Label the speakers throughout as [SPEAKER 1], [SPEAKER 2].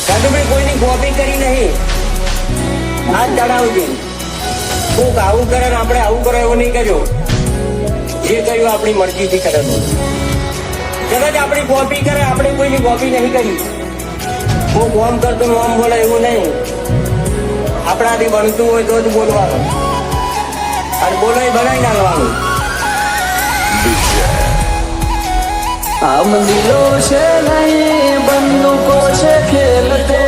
[SPEAKER 1] ભાઈ કોઈની કોપી કરી નહીં. હાથ ચડાવજે. કોક આવું કરે ને આપણે આવું કરો એવું નહીં કરજો. જે કર્યું આપણી મરજીથી કરેલું. કદાચ આપણી કોપી કરે, આપણે કોઈની કોપી નહીં કરી. હું કોમ કરતો નોમ બોલે એવું નહીં. આપણાથી બનતું હોય તો જ બોલવાનું, અને બોલો એ બનાવી નાખવાનું.
[SPEAKER 2] हम दिलों से नहीं बंदूकों से खेलते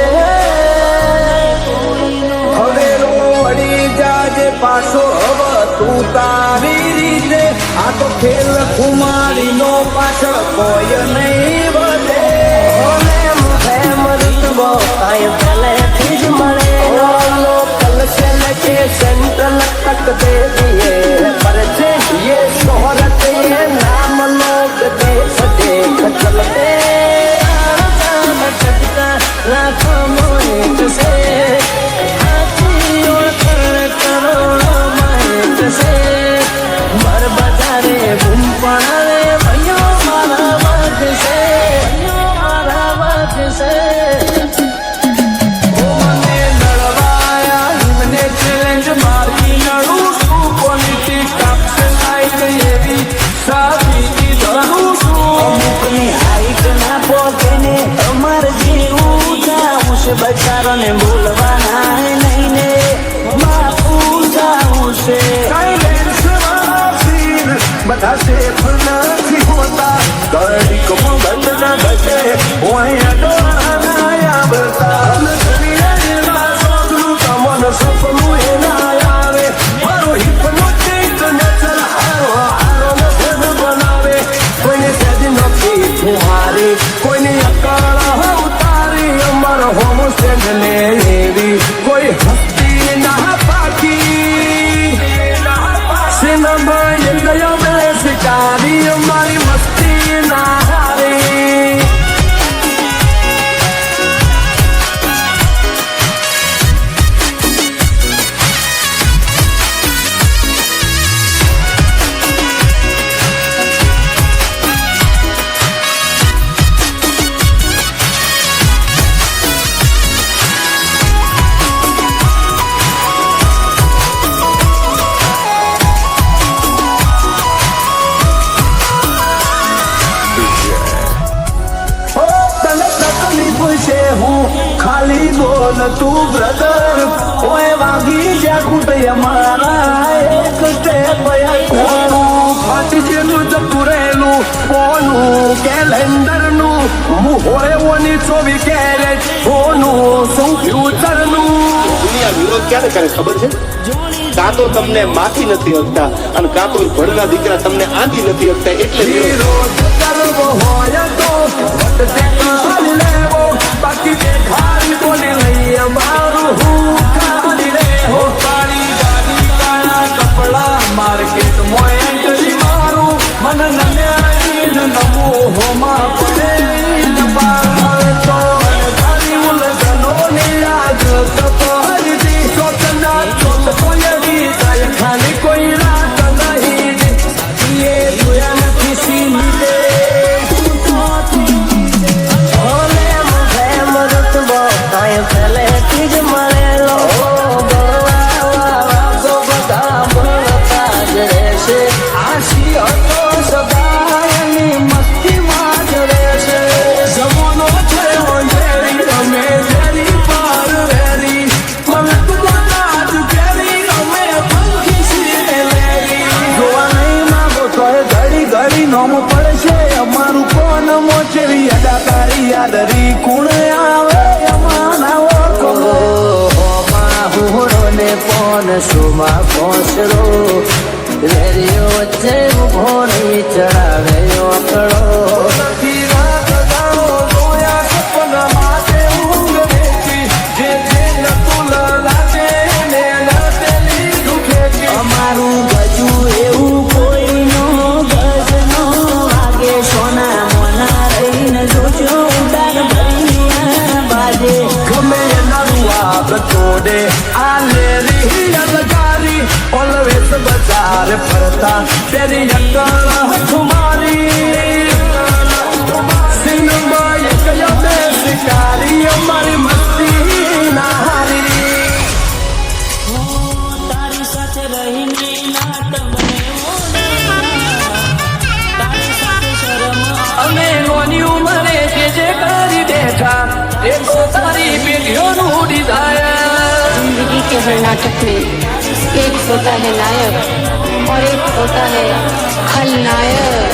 [SPEAKER 3] હવેલો વળી જાજે પાછો હવ તું તારી રીતે. આ તો ખેલ કુમારી નો પાછળ કોઈ નહીં વધે.
[SPEAKER 2] પહેલેથી જ મળે લોકલ से लेके सेंट्रल तक दे दिए पर ये शोहरत ये नाम लोग देख देख चलते लाखों मोहित से करोड़ों माहित से मर बजारे घूम पड़े भैया मारा वक्त से बचारों ने भूलवाना है नहीं ने माफू जाऊं से
[SPEAKER 3] બધા સેફ નથી હોતા. ઘડી કમો બંધ ના બચે હોય ડોળા બતા. તમને સપનું એ ના આવે. મારો હિપ્નોટિક નચર હારો હારો નજર બનાવે. કોઈને સેજ નથી ફુહારે, કોઈની અકાળ ઉતારી. અમારો હોમ સ્ટેન્ડ ને એવી કોઈ હસ્તી ના પાકી. સિનેમા એ ગયો મેં શિકારી. અમારી મસ્તી ના હારી. ખાલી બોલ તું બ્રધર. ઓય વાગી જા કુટે અમારા એક સ્ટેપ ફાટી જેલું જતું રહેલું કોનું કેલેન્ડરનું. હું હોય ઓની 24 કેરેટ કોનું શું ફ્યુચરનું.
[SPEAKER 4] દુનિયા વિરોધ ક્યારે કરે ખબર છે? કાં તો તમને માથી નથી હકતા અને કાં તો ભડના દીકરા તમને આંધી નથી હકતા. એટલે
[SPEAKER 3] વિરોધ કરવો હોય તો વટતે કાઢી લેવો. બાકી દેખાડી બોલી લઈ અમારું હું કાઢી લે. હો કાળી ગાડી કાળા કપડા માર્કેટ મોય એન્ટ્રી મારું. મન નમ્યાઈ નમો હોમાં પડે નબાર તો તારી ઉલગનો ની આગ કપડતી. ચોટના ચોટ કોઈ થાય ખાલી કોઈ રાત નહીં. એ જોયા નથી સીની દે.
[SPEAKER 2] પહેલેથી જ મળેલો બધા મળતા જ રહેશે.
[SPEAKER 3] આશી હતો સદાયની મસ્તીમાં જ રહેશે. જમાનો થયો વેરી અમે વેરી પાર વેરી. મને તુમારા જ વેરી અમે પંખી છીએ લેરી.
[SPEAKER 2] જોવા નહીં માંગો તો ઘડી ઘડી નોમ પડશે અમારું કોણ મોચેવી અદાકારી યાદરી કુણ આવે સુમાં પહોંચરો રેડિયો વચ્ચે ઉભો રહી ચડાવે ઓકળો. અમારું ગજુ એવું કોઈનું ગજ નો વાગે. સોના મોના રહીને જોજો ઉડાન ભરી બાજે.
[SPEAKER 3] ગમે એના તોડે આ લેરી અલગારી. ઓલવેઝ બજાર ફરતા તેરી અકળ ઠુમારી. સિનેમા એક યમે શિકારી. અમારી એક તો તારી પેઢીઓનું ડિઝાયર
[SPEAKER 5] जिंदगी के हर नाटक में एक होता है नायक और एक होता है खलनायक।